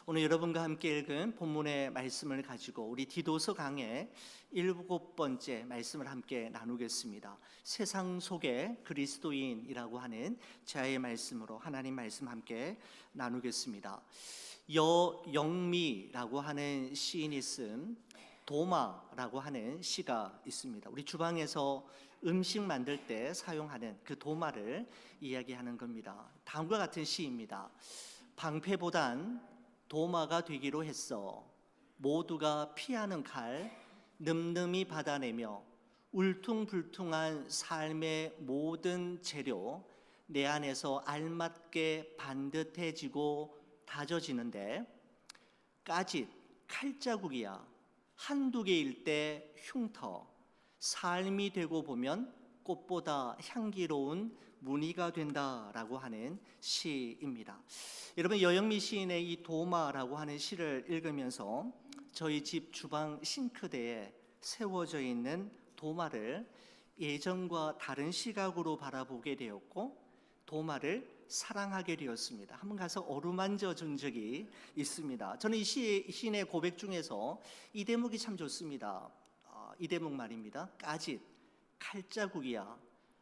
오늘 여러분과 함께 읽은 본문의 말씀을 가지고 우리 디도서 강의 7번째 말씀을 함께 나누겠습니다. 세상 속의 그리스도인이라고 하는 제아의 말씀으로 하나님 말씀 함께 나누겠습니다. 여영미라고 하는 시인이 쓴 도마라고 하는 시가 있습니다. 우리 주방에서 음식 만들 때 사용하는 그 도마를 이야기하는 겁니다. 다음과 같은 시입니다. 방패보단 도마가 되기로 했어. 모두가 피하는 칼 늠름히 받아내며 울퉁불퉁한 삶의 모든 재료 내 안에서 알맞게 반듯해지고 다져지는데 까짓 칼자국이야 한두 개일 때 흉터 삶이 되고 보면 꽃보다 향기로운 무늬가 된다라고 하는 시입니다. 여러분, 여영미 시인의 이 도마라고 하는 시를 읽으면서 저희 집 주방 싱크대에 세워져 있는 도마를 예전과 다른 시각으로 바라보게 되었고 도마를 사랑하게 되었습니다. 한번 가서 어루만져 준 적이 있습니다. 저는 이 시인의 고백 중에서 이 대목이 참 좋습니다. 이 대목 말입니다. 까짓 칼자국이야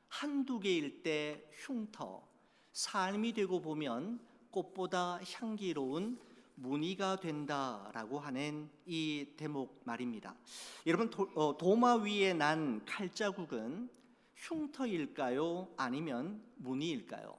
한두 개일 때 흉터 삶이 되고 보면 꽃보다 향기로운 무늬가 된다라고 하는 이 대목 말입니다. 여러분, 도마 위에 난 칼자국은 흉터일까요? 아니면 무늬일까요?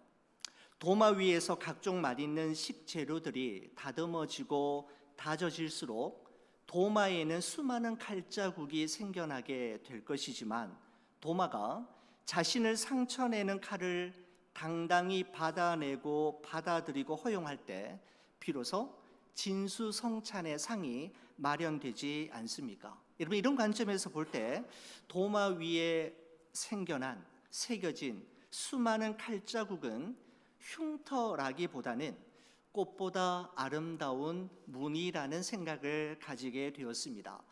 도마 위에서 각종 맛있는 식재료들이 다듬어지고 다져질수록 도마에는 수많은 칼자국이 생겨나게 될 것이지만 도마가 자신을 상처내는 칼을 당당히 받아내고 받아들이고 허용할 때 비로소 진수성찬의 상이 마련되지 않습니까? 여러분, 이런 관점에서 볼 때 도마 위에 새겨진 수많은 칼자국은 흉터라기보다는 꽃보다 아름다운 무늬라는 생각을 가지게 되었습니다.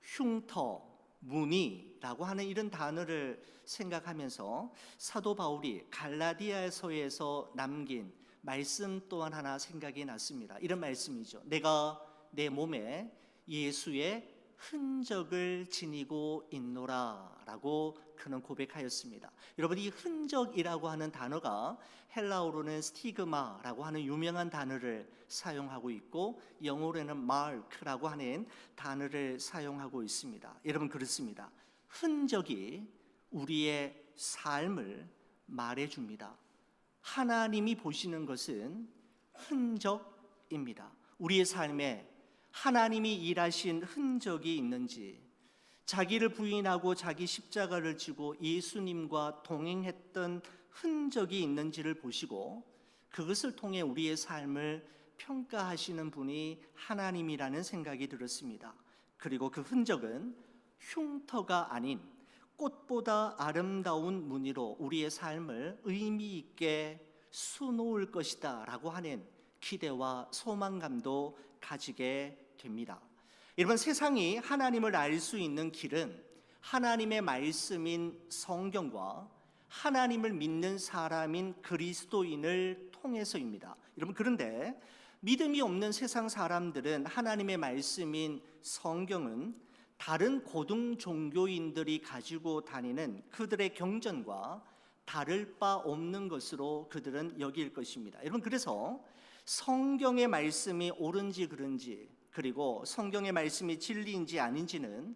흉터, 무늬라고 하는 이런 단어를 생각하면서 사도 바울이 갈라디아서에서 남긴 말씀 또한 하나 생각이 났습니다. 이런 말씀이죠. 내가 내 몸에 예수의 흔적을 지니고 있노라 라고 그는 고백하였습니다. 여러분, 이 흔적이라고 하는 단어가 헬라어로는 스티그마라고 하는 유명한 단어를 사용하고 있고 영어로는 마크라고 하는 단어를 사용하고 있습니다. 여러분, 그렇습니다. 흔적이 우리의 삶을 말해줍니다. 하나님이 보시는 것은 흔적입니다. 우리의 삶에 하나님이 일하신 흔적이 있는지, 자기를 부인하고 자기 십자가를 지고 예수님과 동행했던 흔적이 있는지를 보시고 그것을 통해 우리의 삶을 평가하시는 분이 하나님이라는 생각이 들었습니다. 그리고 그 흔적은 흉터가 아닌 꽃보다 아름다운 무늬로 우리의 삶을 의미 있게 수놓을 것이다 라고 하는 기대와 소망감도 가지게 됩니다. 여러분, 세상이 하나님을 알 수 있는 길은 하나님의 말씀인 성경과 하나님을 믿는 사람인 그리스도인을 통해서입니다. 여러분, 그런데 믿음이 없는 세상 사람들은 하나님의 말씀인 성경은 다른 고등 종교인들이 가지고 다니는 그들의 경전과 다를 바 없는 것으로 그들은 여길 것입니다. 여러분, 그래서 성경의 말씀이 옳은지 그른지, 그리고 성경의 말씀이 진리인지 아닌지는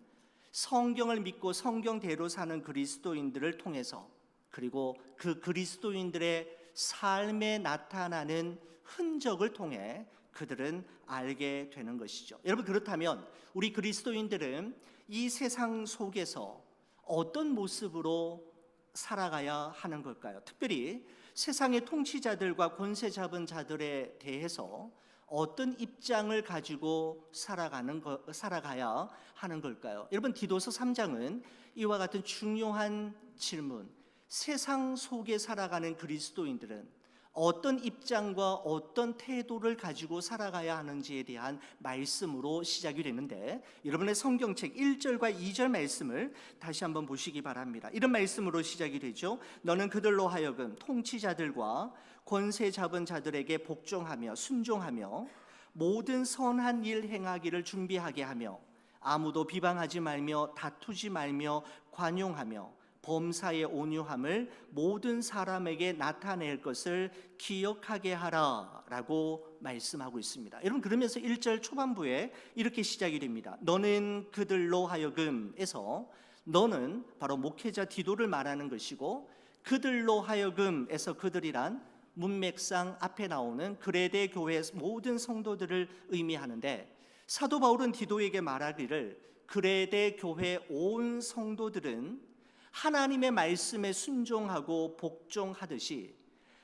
성경을 믿고 성경대로 사는 그리스도인들을 통해서, 그리고 그 그리스도인들의 삶에 나타나는 흔적을 통해 그들은 알게 되는 것이죠. 여러분, 그렇다면 우리 그리스도인들은 이 세상 속에서 어떤 모습으로 살아가야 하는 걸까요? 특별히 세상의 통치자들과 권세 잡은 자들에 대해서 어떤 입장을 가지고 살아가야 하는 걸까요? 여러분, 디도서 3장은 이와 같은 중요한 질문, 세상 속에 살아가는 그리스도인들은 어떤 입장과 어떤 태도를 가지고 살아가야 하는지에 대한 말씀으로 시작이 되는데, 여러분의 성경책 1절과 2절 말씀을 다시 한번 보시기 바랍니다. 이런 말씀으로 시작이 되죠. 너는 그들로 하여금 통치자들과 권세 잡은 자들에게 복종하며 순종하며 모든 선한 일 행하기를 준비하게 하며 아무도 비방하지 말며 다투지 말며 관용하며 범사의 온유함을 모든 사람에게 나타낼 것을 기억하게 하라라고 말씀하고 있습니다. 여러분, 그러면서 1절 초반부에 이렇게 시작이 됩니다. 너는 그들로 하여금에서, 너는 바로 목회자 디도를 말하는 것이고, 그들로 하여금에서 그들이란 문맥상 앞에 나오는 그레데 교회 모든 성도들을 의미하는데, 사도 바울은 디도에게 말하기를 그레데 교회 온 성도들은 하나님의 말씀에 순종하고 복종하듯이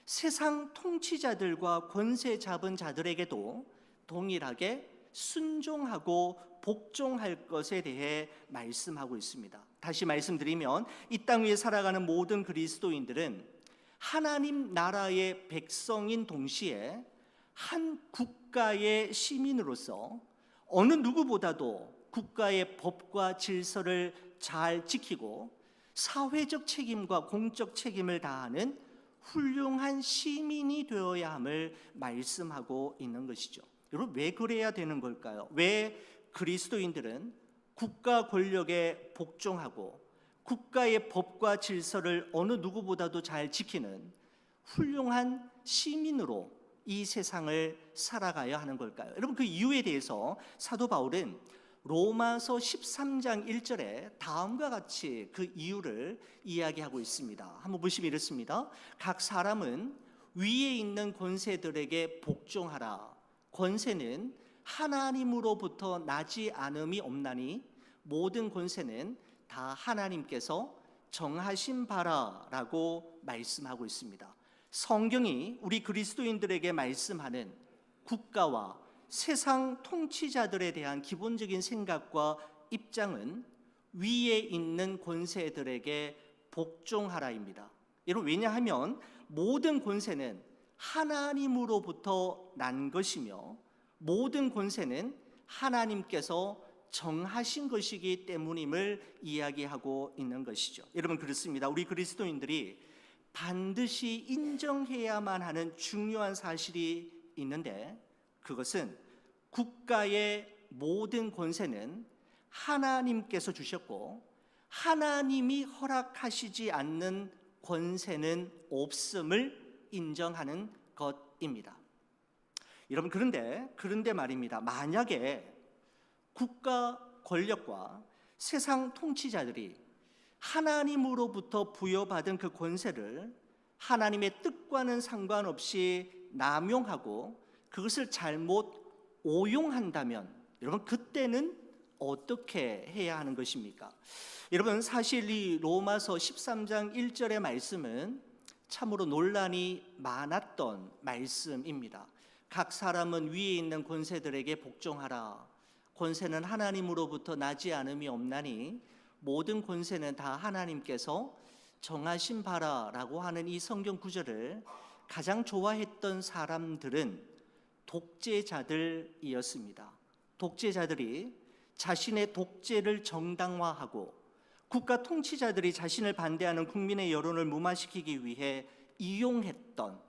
세상 통치자들과 권세 잡은 자들에게도 동일하게 순종하고 복종할 것에 대해 말씀하고 있습니다. 다시 말씀드리면 이 땅 위에 살아가는 모든 그리스도인들은 하나님 나라의 백성인 동시에 한 국가의 시민으로서 어느 누구보다도 국가의 법과 질서를 잘 지키고 사회적 책임과 공적 책임을 다하는 훌륭한 시민이 되어야 함을 말씀하고 있는 것이죠. 여러분, 왜 그래야 되는 걸까요? 왜 그리스도인들은 국가 권력에 복종하고 국가의 법과 질서를 어느 누구보다도 잘 지키는 훌륭한 시민으로 이 세상을 살아가야 하는 걸까요? 여러분, 그 이유에 대해서 사도 바울은 로마서 13장 1절에 다음과 같이 그 이유를 이야기하고 있습니다. 한번 보시면 이렇습니다. 각 사람은 위에 있는 권세들에게 복종하라. 권세는 하나님으로부터 나지 않음이 없나니 모든 권세는 다 하나님께서 정하신 바라라고 말씀하고 있습니다. 성경이 우리 그리스도인들에게 말씀하는 국가와 세상 통치자들에 대한 기본적인 생각과 입장은 위에 있는 권세들에게 복종하라입니다. 여러분, 왜냐하면 모든 권세는 하나님으로부터 난 것이며 모든 권세는 하나님께서 정하신 것이기 때문임을 이야기하고 있는 것이죠. 여러분, 그렇습니다. 우리 그리스도인들이 반드시 인정해야만 하는 중요한 사실이 있는데, 그것은 국가의 모든 권세는 하나님께서 주셨고 하나님이 허락하시지 않는 권세는 없음을 인정하는 것입니다. 여러분, 그런데 말입니다. 만약에 국가 권력과 세상 통치자들이 하나님으로부터 부여받은 그 권세를 하나님의 뜻과는 상관없이 남용하고 그것을 잘못 오용한다면 여러분, 그때는 어떻게 해야 하는 것입니까? 여러분, 사실 이 로마서 13장 1절의 말씀은 참으로 논란이 많았던 말씀입니다. 각 사람은 위에 있는 권세들에게 복종하라. 권세는 하나님으로부터 나지 않음이 없나니 모든 권세는 다 하나님께서 정하신 바라라고 하는 이 성경 구절을 가장 좋아했던 사람들은 독재자들이었습니다. 독재자들이 자신의 독재를 정당화하고 국가 통치자들이 자신을 반대하는 국민의 여론을 무마시키기 위해 이용했던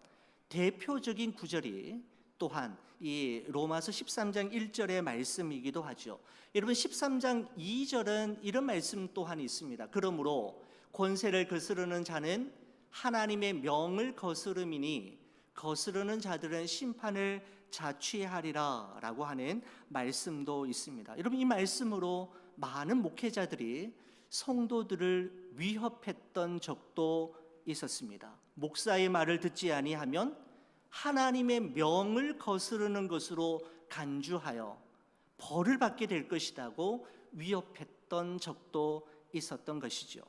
대표적인 구절이 또한 이 로마서 13장 1절의 말씀이기도 하죠. 여러분, 13장 2절은 이런 말씀 또한 있습니다. 그러므로 권세를 거스르는 자는 하나님의 명을 거스름이니 거스르는 자들은 심판을 자취하리라 라고 하는 말씀도 있습니다. 여러분, 이 말씀으로 많은 목회자들이 성도들을 위협했던 적도 있었습니다. 목사의 말을 듣지 아니하면 하나님의 명을 거스르는 것으로 간주하여 벌을 받게 될 것이라고 위협했던 적도 있었던 것이죠.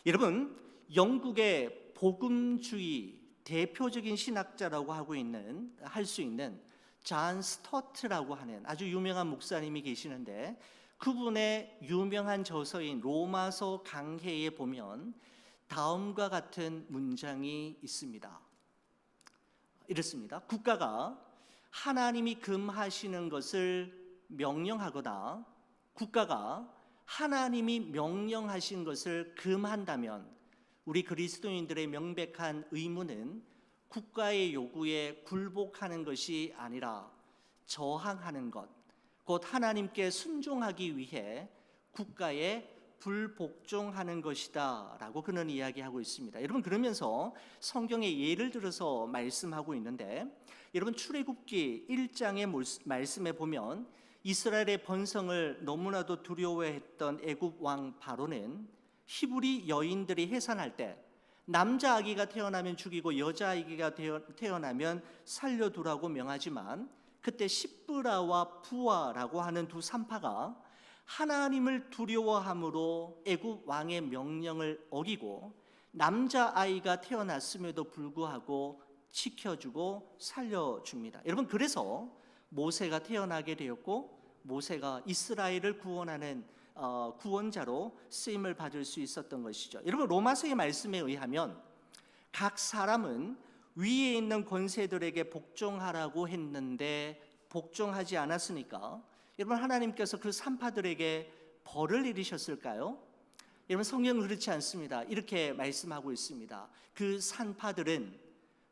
여러분, 영국의 복음주의 대표적인 신학자라고 할 수 있는 존 스토트라고 하는 아주 유명한 목사님이 계시는데, 그분의 유명한 저서인 로마서 강해에 보면 다음과 같은 문장이 있습니다. 이렇습니다. 국가가 하나님이 금하시는 것을 명령하거나 국가가 하나님이 명령하신 것을 금한다면 우리 그리스도인들의 명백한 의무는 국가의 요구에 굴복하는 것이 아니라 저항하는 것, 곧 하나님께 순종하기 위해 국가에 불복종하는 것이다 라고 그는 이야기하고 있습니다. 여러분, 그러면서 성경에 예를 들어서 말씀하고 있는데, 여러분 출애굽기 1장의 말씀에 보면 이스라엘의 번성을 너무나도 두려워했던 애굽 왕 바로는 히브리 여인들이 해산할 때 남자 아기가 태어나면 죽이고 여자 아기가 태어나면 살려두라고 명하지만, 그때 십브라와 부아라고 하는 두 산파가 하나님을 두려워함으로 애굽 왕의 명령을 어기고 남자 아이가 태어났음에도 불구하고 지켜주고 살려줍니다. 여러분, 그래서 모세가 태어나게 되었고 모세가 이스라엘을 구원하는 구원자로 쓰임을 받을 수 있었던 것이죠. 여러분, 로마서의 말씀에 의하면 각 사람은 위에 있는 권세들에게 복종하라고 했는데 복종하지 않았으니까 여러분, 하나님께서 그 산파들에게 벌을 내리셨을까요? 여러분, 성경은 그렇지 않습니다. 이렇게 말씀하고 있습니다. 그 산파들은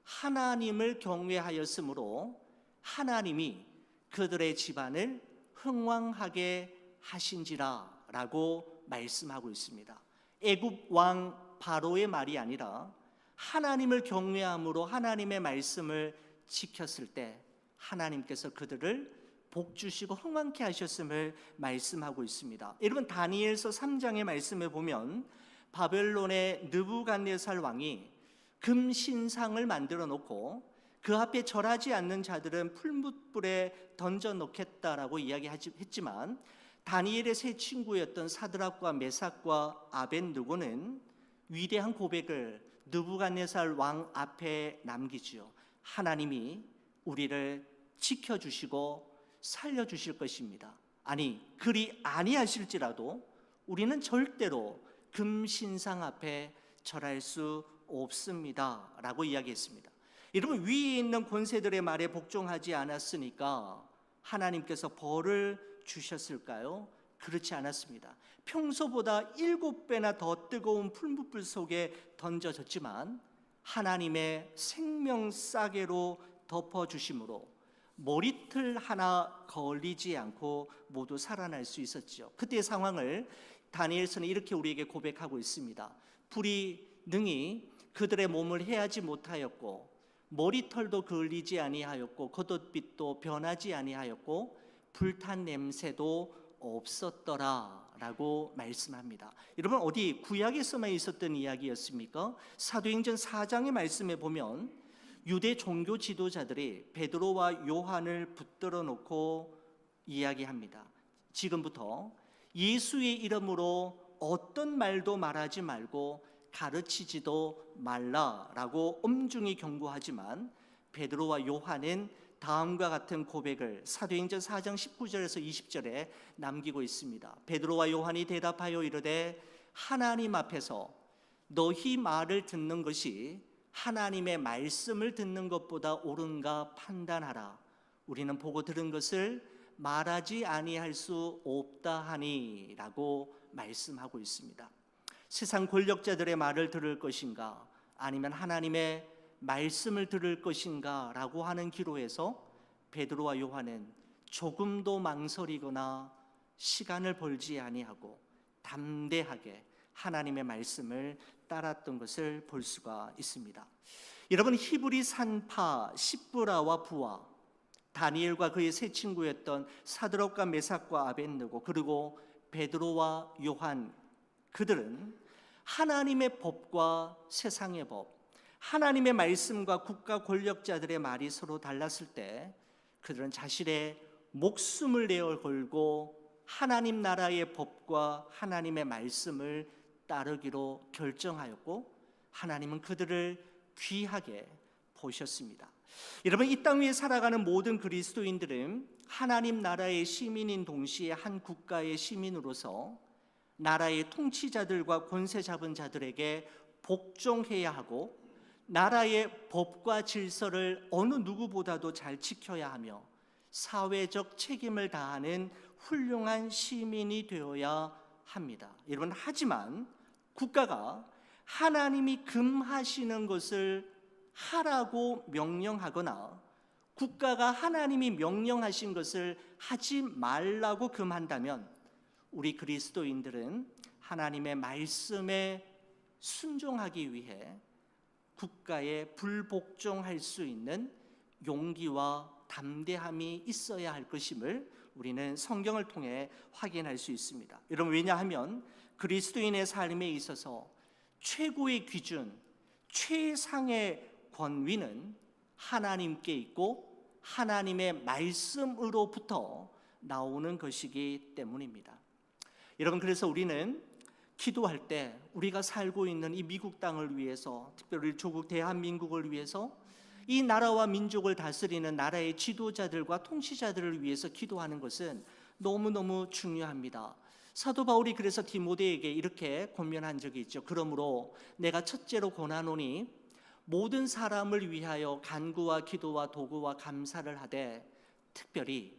하나님을 경외하였으므로 하나님이 그들의 집안을 흥왕하게 하신지라 라고 말씀하고 있습니다. 애굽 왕 바로의 말이 아니라 하나님을 경외함으로 하나님의 말씀을 지켰을 때 하나님께서 그들을 복 주시고 흥왕케 하셨음을 말씀하고 있습니다. 여러분, 다니엘서 3장의 말씀에 보면 바벨론의 느부갓네살 왕이 금 신상을 만들어 놓고 그 앞에 절하지 않는 자들은 풀무불에 던져 놓겠다라고 이야기했지만, 다니엘의 세 친구였던 사드락과 메삭과 아벳느고는 위대한 고백을 느부갓네살 왕 앞에 남기지요. 하나님이 우리를 지켜주시고 살려주실 것입니다. 아니, 그리 아니하실지라도 우리는 절대로 금신상 앞에 절할 수 없습니다 라고 이야기했습니다. 여러분, 위에 있는 권세들의 말에 복종하지 않았으니까 하나님께서 벌을 주셨을까요? 그렇지 않았습니다. 평소보다 7배나 더 뜨거운 풀무불 속에 던져졌지만 하나님의 생명싸개로 덮어주심으로 머리털 하나 걸리지 않고 모두 살아날 수 있었죠. 그때의 상황을 다니엘서는 이렇게 우리에게 고백하고 있습니다. 불이 능히 그들의 몸을 해하지 못하였고 머리털도 걸리지 아니하였고 겉옷빛도 변하지 아니하였고 불탄 냄새도 없었더라 라고 말씀합니다. 여러분, 어디 구약에서만 있었던 이야기였습니까? 사도행전 4장의 말씀에 보면 유대 종교 지도자들이 베드로와 요한을 붙들어 놓고 이야기합니다. 지금부터 예수의 이름으로 어떤 말도 말하지 말고 가르치지도 말라라고 엄중히 경고하지만, 베드로와 요한은 다음과 같은 고백을 사도행전 4장 19절에서 20절에 남기고 있습니다. 베드로와 요한이 대답하여 이르되 하나님 앞에서 너희 말을 듣는 것이 하나님의 말씀을 듣는 것보다 옳은가 판단하라. 우리는 보고 들은 것을 말하지 아니할 수 없다 하니 라고 말씀하고 있습니다. 세상 권력자들의 말을 들을 것인가 아니면 하나님의 말씀을 들을 것인가 라고 하는 기로에서 베드로와 요한은 조금도 망설이거나 시간을 벌지 아니하고 담대하게 하나님의 말씀을 따랐던 것을 볼 수가 있습니다. 여러분, 히브리 산파 십브라와 부아, 다니엘과 그의 세 친구였던 사드락과 메삭과 아벳느고, 그리고 베드로와 요한, 그들은 하나님의 법과 세상의 법, 하나님의 말씀과 국가 권력자들의 말이 서로 달랐을 때 그들은 자신의 목숨을 내어 걸고 하나님 나라의 법과 하나님의 말씀을 따르기로 결정하였고, 하나님은 그들을 귀하게 보셨습니다. 여러분, 이 땅 위에 살아가는 모든 그리스도인들은 하나님 나라의 시민인 동시에 한 국가의 시민으로서 나라의 통치자들과 권세 잡은 자들에게 복종해야 하고, 나라의 법과 질서를 어느 누구보다도 잘 지켜야 하며 사회적 책임을 다하는 훌륭한 시민이 되어야 합니다. 여러분, 하지만 국가가 하나님이 금하시는 것을 하라고 명령하거나 국가가 하나님이 명령하신 것을 하지 말라고 금한다면 우리 그리스도인들은 하나님의 말씀에 순종하기 위해 국가에 불복종할 수 있는 용기와 담대함이 있어야 할 것임을 우리는 성경을 통해 확인할 수 있습니다. 여러분, 왜냐하면 그리스도인의 삶에 있어서 최고의 기준, 최상의 권위는 하나님께 있고 하나님의 말씀으로부터 나오는 것이기 때문입니다. 여러분, 그래서 우리는 기도할 때 우리가 살고 있는 이 미국 땅을 위해서, 특별히 조국 대한민국을 위해서, 이 나라와 민족을 다스리는 나라의 지도자들과 통치자들을 위해서 기도하는 것은 너무너무 중요합니다. 사도 바울이 그래서 디모데에게 이렇게 권면한 적이 있죠. 그러므로 내가 첫째로 권하노니 모든 사람을 위하여 간구와 기도와 도구와 감사를 하되 특별히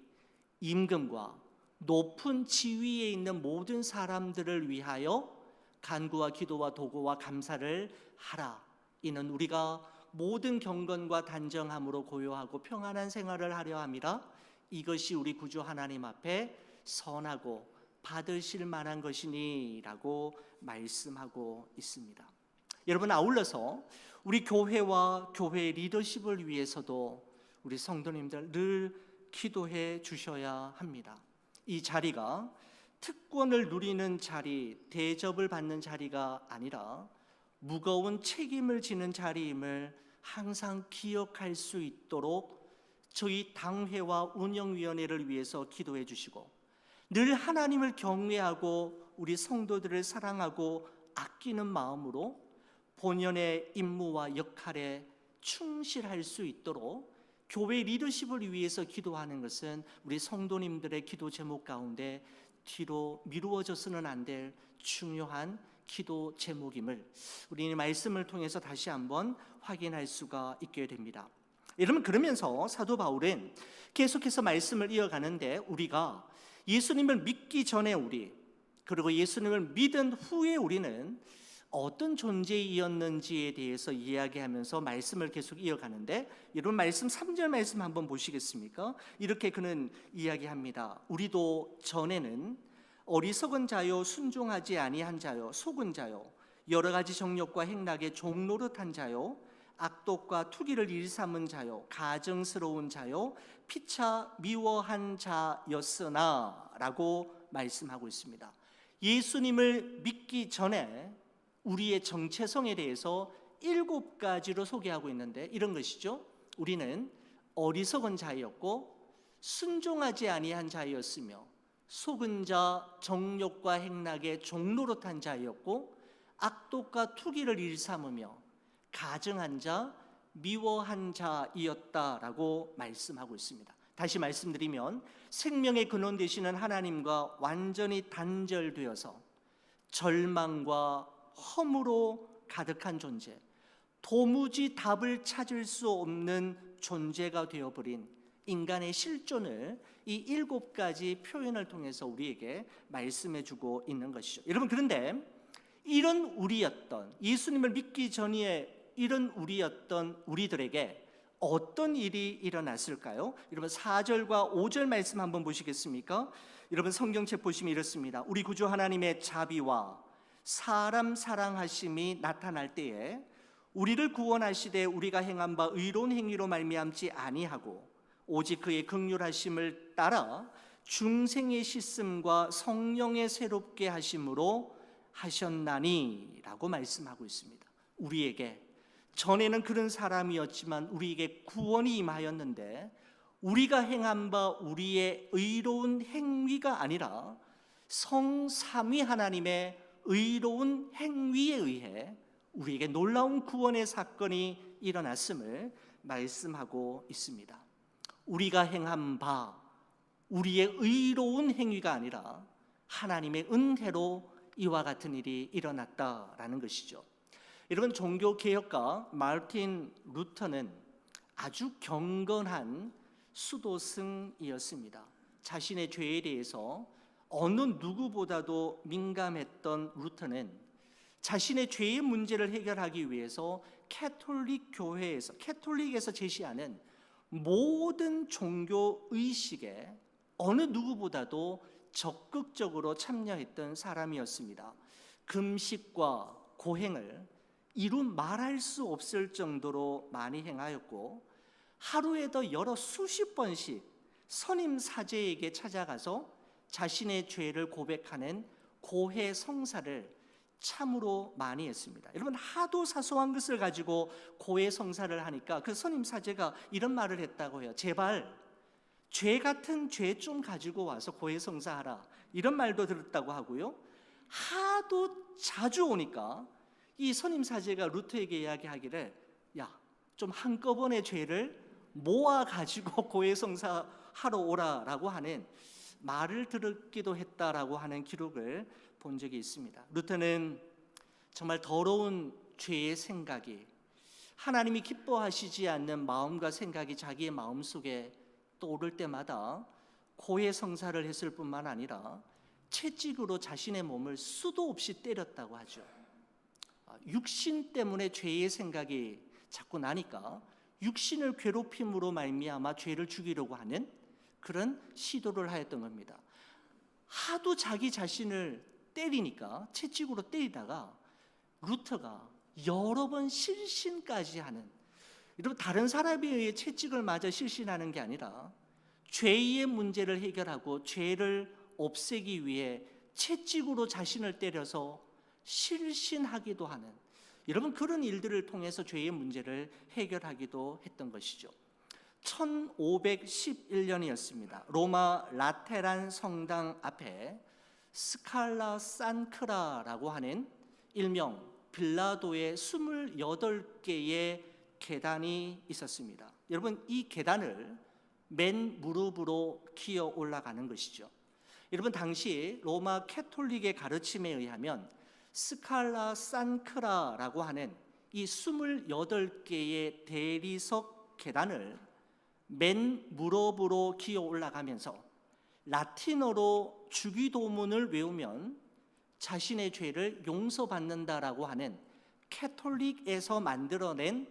임금과 높은 지위에 있는 모든 사람들을 위하여 간구와 기도와 도구와 감사를 하라. 이는 우리가 모든 경건과 단정함으로 고요하고 평안한 생활을 하려 함이라. 이것이 우리 구주 하나님 앞에 선하고 받으실 만한 것이니 라고 말씀하고 있습니다. 여러분, 아울러서 우리 교회와 교회의 리더십을 위해서도 우리 성도님들 늘 기도해 주셔야 합니다. 이 자리가 특권을 누리는 자리, 대접을 받는 자리가 아니라 무거운 책임을 지는 자리임을 항상 기억할 수 있도록 저희 당회와 운영위원회를 위해서 기도해 주시고, 늘 하나님을 경외하고 우리 성도들을 사랑하고 아끼는 마음으로 본연의 임무와 역할에 충실할 수 있도록 교회 리더십을 위해서 기도하는 것은 우리 성도님들의 기도 제목 가운데 뒤로 미루어져서는 안 될 중요한 기도 제목임을 우리는 말씀을 통해서 다시 한번 확인할 수가 있게 됩니다. 여러분, 그러면서 사도 바울은 계속해서 말씀을 이어가는데, 우리가 예수님을 믿기 전에 우리, 그리고 예수님을 믿은 후에 우리는 어떤 존재이었는지에 대해서 이야기하면서 말씀을 계속 이어가는데, 여러분, 말씀 3절 말씀 한번 보시겠습니까? 이렇게 그는 이야기합니다. 우리도 전에는 어리석은 자요, 순종하지 아니한 자요, 속은 자요, 여러 가지 정욕과 행락에 종노릇한 자요, 악독과 투기를 일삼은 자요, 가증스러운 자요, 피차 미워한 자였으나 라고 말씀하고 있습니다. 예수님을 믿기 전에 우리의 정체성에 대해서 7가지로 소개하고 있는데, 이런 것이죠. 우리는 어리석은 자였고 순종하지 아니한 자였으며 속은 자, 정욕과 행락에 종노릇한 자였고 악독과 투기를 일삼으며 가증한 자, 미워한 자이었다라고 말씀하고 있습니다. 다시 말씀드리면 생명의 근원 되시는 하나님과 완전히 단절되어서 절망과 허무로 가득한 존재, 도무지 답을 찾을 수 없는 존재가 되어버린 인간의 실존을 이 7가지 표현을 통해서 우리에게 말씀해주고 있는 것이죠. 여러분, 그런데 이런 우리였던, 예수님을 믿기 전에 이런 우리였던 우리들에게 어떤 일이 일어났을까요? 여러분, 4절과 5절 말씀 한번 보시겠습니까? 여러분, 성경책 보시면 이렇습니다. 우리 구주 하나님의 자비와 사람 사랑하심이 나타날 때에 우리를 구원하시되 우리가 행한 바 의로운 행위로 말미암지 아니하고 오직 그의 긍휼하심을 따라 중생의 씻음과 성령의 새롭게 하심으로 하셨나니 라고 말씀하고 있습니다. 우리에게, 전에는 그런 사람이었지만 우리에게 구원이 임하였는데, 우리가 행한 바 우리의 의로운 행위가 아니라 성삼위 하나님의 의로운 행위에 의해 우리에게 놀라운 구원의 사건이 일어났음을 말씀하고 있습니다. 우리가 행한 바 우리의 의로운 행위가 아니라 하나님의 은혜로 이와 같은 일이 일어났다라는 것이죠. 여러분, 종교개혁가 마르틴 루터는 아주 경건한 수도승이었습니다. 자신의 죄에 대해서 어느 누구보다도 민감했던 루터는 자신의 죄의 문제를 해결하기 위해서 캐톨릭에서 제시하는 모든 종교 의식에 어느 누구보다도 적극적으로 참여했던 사람이었습니다. 금식과 고행을 이루 말할 수 없을 정도로 많이 행하였고, 하루에도 여러 수십 번씩 선임 사제에게 찾아가서 자신의 죄를 고백하는 고해 성사를 참으로 많이 했습니다. 여러분, 하도 사소한 것을 가지고 고해 성사를 하니까 그 선임 사제가 이런 말을 했다고 해요. 제발 죄 같은 죄 좀 가지고 와서 고해 성사하라, 이런 말도 들었다고 하고요. 하도 자주 오니까 이 선임 사제가 루터에게 이야기하기를, 야, 좀 한꺼번에 죄를 모아 가지고 고해 성사하러 오라라고 하는 말을 들었기도 했다라고 하는 기록을 본 적이 있습니다. 루터는 정말 더러운 죄의 생각이, 하나님이 기뻐하시지 않는 마음과 생각이 자기의 마음속에 떠오를 때마다 고해 성사를 했을 뿐만 아니라 채찍으로 자신의 몸을 수도 없이 때렸다고 하죠. 육신 때문에 죄의 생각이 자꾸 나니까 육신을 괴롭힘으로 말미암아 죄를 죽이려고 하는 그런 시도를 하였던 겁니다. 하도 자기 자신을 때리니까, 채찍으로 때리다가 루터가 여러 번 실신까지 하는, 여러분, 다른 사람에 의해 채찍을 맞아 실신하는 게 아니라 죄의 문제를 해결하고 죄를 없애기 위해 채찍으로 자신을 때려서 실신하기도 하는, 여러분, 그런 일들을 통해서 죄의 문제를 해결하기도 했던 것이죠. 1511년이었습니다. 로마 라테란 성당 앞에 스칼라 산크라라고 하는 일명 빌라도의 28개의 계단이 있었습니다. 여러분, 이 계단을 맨 무릎으로 기어 올라가는 것이죠. 여러분, 당시 로마 캐톨릭의 가르침에 의하면 스칼라 산크라라고 하는 이 28개의 대리석 계단을 맨 무릎으로 기어 올라가면서 라틴어로 주기도문을 외우면 자신의 죄를 용서받는다라고 하는 캐톨릭에서 만들어낸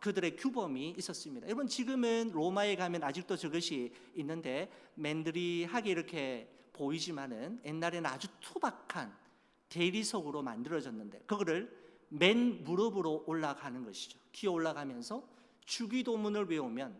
그들의 규범이 있었습니다. 여러분, 지금은 로마에 가면 아직도 저것이 있는데 맨들이하게 이렇게 보이지만은 옛날에는 아주 투박한 대리석으로 만들어졌는데, 그거를 맨 무릎으로 올라가는 것이죠. 기어 올라가면서 주기도문을 외우면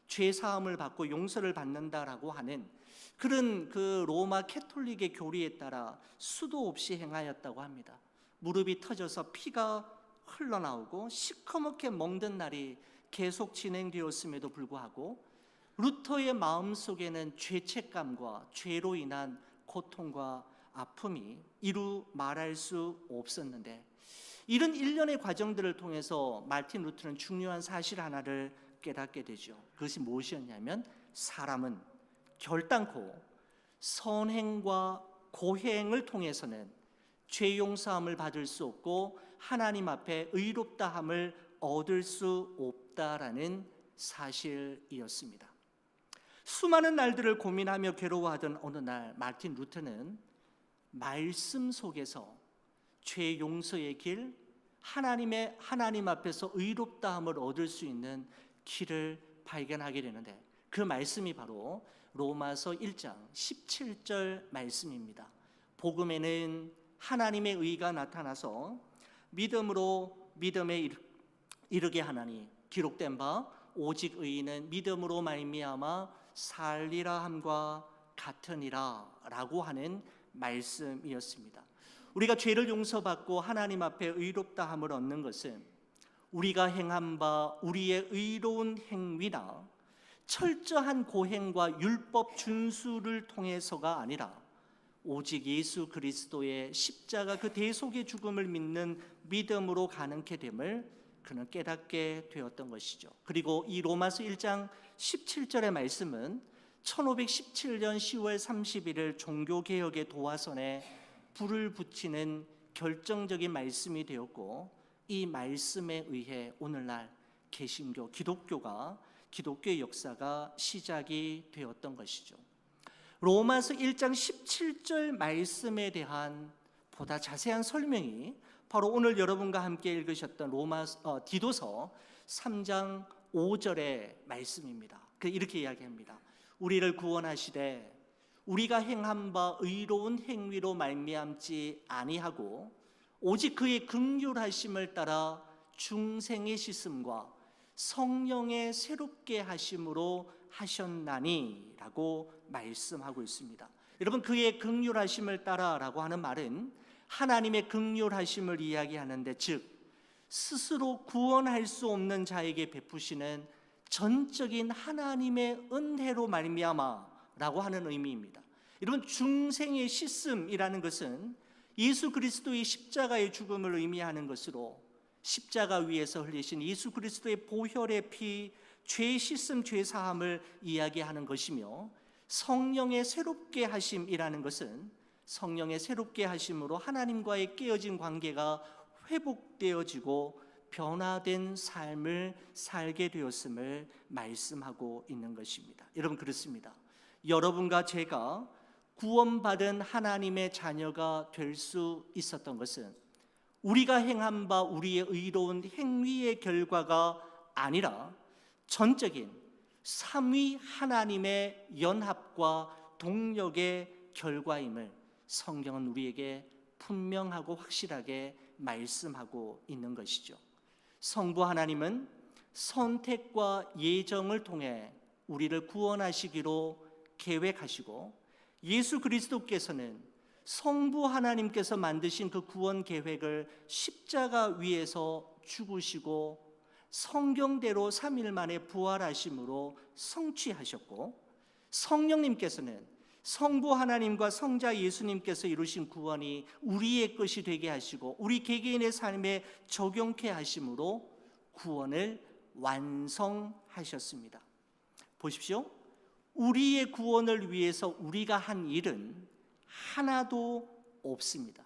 죄 사함을 받고 용서를 받는다라고 하는 그런 그 로마 캐톨릭의 교리에 따라 수도 없이 행하였다고 합니다. 무릎이 터져서 피가 흘러나오고 시커멓게 멍든 날이 계속 진행되었음에도 불구하고 루터의 마음속에는 죄책감과 죄로 인한 고통과 아픔이 이루 말할 수 없었는데, 이런 일련의 과정들을 통해서 마르틴 루터는 중요한 사실 하나를 깨닫게 되죠. 그것이 무엇이었냐면, 사람은 결단코 선행과 고행을 통해서는 죄 용서함을 받을 수 없고 하나님 앞에 의롭다함을 얻을 수 없다라는 사실이었습니다. 수많은 날들을 고민하며 괴로워하던 어느 날, 마르틴 루터는 말씀 속에서 죄 용서의 길, 하나님 앞에서 의롭다함을 얻을 수 있는 길을 발견하게 되는데, 그 말씀이 바로 로마서 1장 17절 말씀입니다. 복음에는 하나님의 의가 나타나서 믿음으로 믿음에 이르게 하나니 기록된 바 오직 의인은 믿음으로 말미암아 살리라 함과 같으니라 라고 하는 말씀이었습니다. 우리가 죄를 용서받고 하나님 앞에 의롭다함을 얻는 것은 우리가 행한 바 우리의 의로운 행위나 철저한 고행과 율법 준수를 통해서가 아니라 오직 예수 그리스도의 십자가 그 대속의 죽음을 믿는 믿음으로 가능케 됨을 그는 깨닫게 되었던 것이죠. 그리고 이 로마서 1장 17절의 말씀은 1517년 10월 31일 종교개혁의 도화선에 불을 붙이는 결정적인 말씀이 되었고, 이 말씀에 의해 오늘날 개신교, 기독교의 역사가 시작이 되었던 것이죠. 로마서 1장 17절 말씀에 대한 보다 자세한 설명이 바로 오늘 여러분과 함께 읽으셨던 디도서 3장 5절의 말씀입니다. 이렇게 이야기합니다. 우리를 구원하시되 우리가 행한 바 의로운 행위로 말미암지 아니하고 오직 그의 긍휼하심을 따라 중생의 씻음과 성령의 새롭게 하심으로 하셨나니 라고 말씀하고 있습니다. 여러분, 그의 긍휼하심을 따라라고 하는 말은 하나님의 긍휼하심을 이야기하는데, 즉 스스로 구원할 수 없는 자에게 베푸시는 전적인 하나님의 은혜로 말미암아라고 하는 의미입니다. 여러분, 중생의 씻음이라는 것은 예수 그리스도의 십자가의 죽음을 의미하는 것으로, 십자가 위에서 흘리신 예수 그리스도의 보혈의 피, 죄 씻음, 죄 사함을 이야기하는 것이며, 성령의 새롭게 하심이라는 것은 성령의 새롭게 하심으로 하나님과의 깨어진 관계가 회복되어지고 변화된 삶을 살게 되었음을 말씀하고 있는 것입니다. 여러분, 그렇습니다. 여러분과 제가 구원받은 하나님의 자녀가 될 수 있었던 것은 우리가 행한 바 우리의 의로운 행위의 결과가 아니라 전적인 삼위 하나님의 연합과 동력의 결과임을 성경은 우리에게 분명하고 확실하게 말씀하고 있는 것이죠. 성부 하나님은 선택과 예정을 통해 우리를 구원하시기로 계획하시고, 예수 그리스도께서는 성부 하나님께서 만드신 그 구원 계획을 십자가 위에서 죽으시고 성경대로 3일 만에 부활하심으로 성취하셨고, 성령님께서는 성부 하나님과 성자 예수님께서 이루신 구원이 우리의 것이 되게 하시고 우리 개개인의 삶에 적용케 하심으로 구원을 완성하셨습니다. 보십시오. 우리의 구원을 위해서 우리가 한 일은 하나도 없습니다.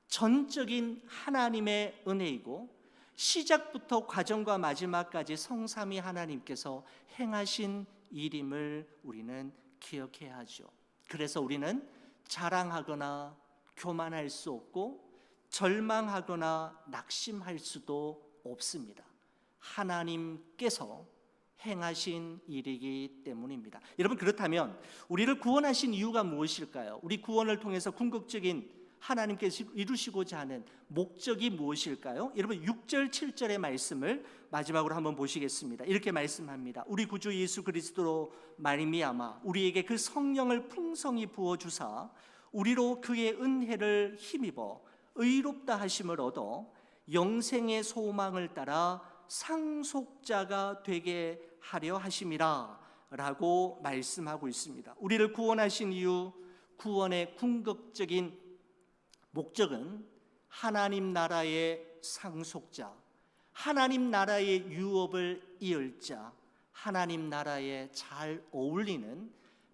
전적인 하나님의 은혜이고 시작부터 과정과 마지막까지 성삼위 하나님께서 행하신 일임을 우리는 기억해야 하죠. 그래서 우리는 자랑하거나 교만할 수 없고 절망하거나 낙심할 수도 없습니다. 하나님께서 행하신 일이기 때문입니다. 여러분, 그렇다면 우리를 구원하신 이유가 무엇일까요? 우리 구원을 통해서 궁극적인 하나님께서 이루시고자 하는 목적이 무엇일까요? 여러분, 6절 7절의 말씀을 마지막으로 한번 보시겠습니다. 이렇게 말씀합니다. 우리 구주 예수 그리스도로 말미암아 우리에게 그 성령을 풍성히 부어주사 우리로 그의 은혜를 힘입어 의롭다 하심을 얻어 영생의 소망을 따라 상속자가 되게 하려 하심이라 라고 말씀하고 있습니다. 우리를 구원하신 이유, 구원의 궁극적인 목적은 하나님 나라의 상속자, 하나님 나라의 유업을 이을 자, 하나님 나라에 잘 어울리는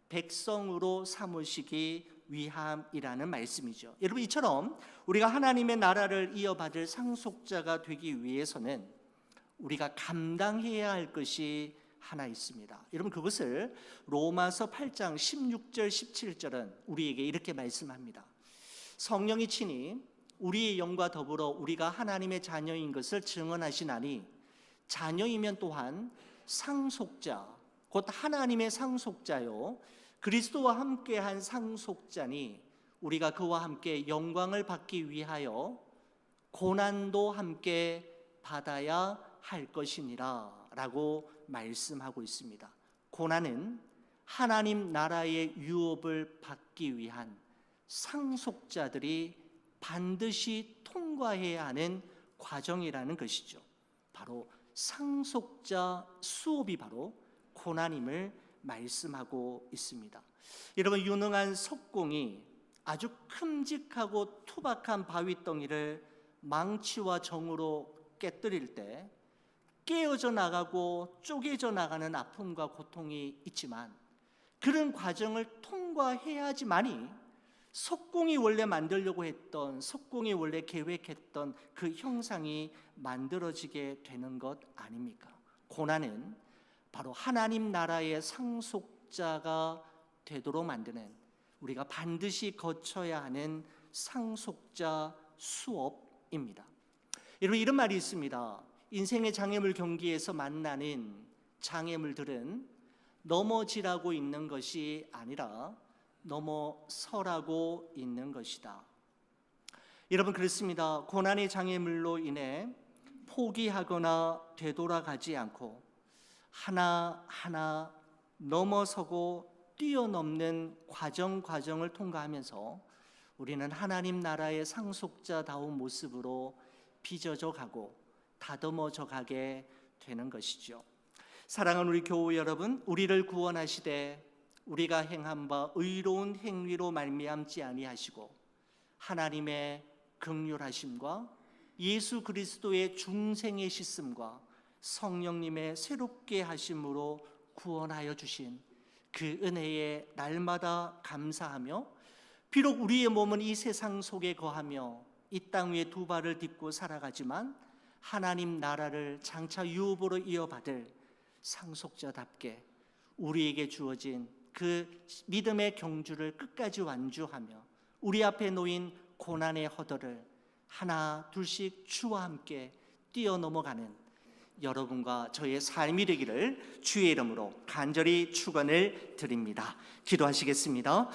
백성으로 삼으시기 위함이라는 말씀이죠. 여러분, 이처럼 우리가 하나님의 나라를 이어받을 상속자가 되기 위해서는 우리가 감당해야 할 것이 하나 있습니다. 여러분, 그것을 로마서 8장 16절 17절은 우리에게 이렇게 말씀합니다. 성령이 친히 우리의 영과 더불어 우리가 하나님의 자녀인 것을 증언하시나니 자녀이면 또한 상속자, 곧 하나님의 상속자요 그리스도와 함께한 상속자니 우리가 그와 함께 영광을 받기 위하여 고난도 함께 받아야 할 것이니라 라고 말씀하고 있습니다. 고난은 하나님 나라의 유업을 받기 위한 상속자들이 반드시 통과해야 하는 과정이라는 것이죠. 바로 상속자 수업이 바로 고난임을 말씀하고 있습니다. 여러분, 유능한 석공이 아주 큼직하고 투박한 바위덩이를 망치와 정으로 깨뜨릴 때 깨어져 나가고 쪼개져 나가는 아픔과 고통이 있지만 그런 과정을 통과해야지만이 석공이 원래 만들려고 했던, 석공이 원래 계획했던 그 형상이 만들어지게 되는 것 아닙니까? 고난은 바로 하나님 나라의 상속자가 되도록 만드는, 우리가 반드시 거쳐야 하는 상속자 수업입니다. 여러분, 이런 말이 있습니다. 인생의 장애물 경기에서 만나는 장애물들은 넘어지라고 있는 것이 아니라 넘어서라고 있는 것이다. 여러분, 그렇습니다. 고난의 장애물로 인해 포기하거나 되돌아가지 않고 하나하나 넘어서고 뛰어넘는 과정을 통과하면서 우리는 하나님 나라의 상속자다운 모습으로 빚어져 가고 다듬어져 가게 되는 것이죠. 사랑하는 우리 교우 여러분, 우리를 구원하시되 우리가 행한 바 의로운 행위로 말미암지 아니하시고 하나님의 긍휼하심과 예수 그리스도의 중생의 씻음과 성령님의 새롭게 하심으로 구원하여 주신 그 은혜에 날마다 감사하며, 비록 우리의 몸은 이 세상 속에 거하며 이 땅 위에 두 발을 딛고 살아가지만 하나님 나라를 장차 유업으로 이어받을 상속자답게 우리에게 주어진 그 믿음의 경주를 끝까지 완주하며 우리 앞에 놓인 고난의 허들을 하나 둘씩 주와 함께 뛰어넘어가는 여러분과 저의 삶이 되기를 주의 이름으로 간절히 축원을 드립니다. 기도하시겠습니다.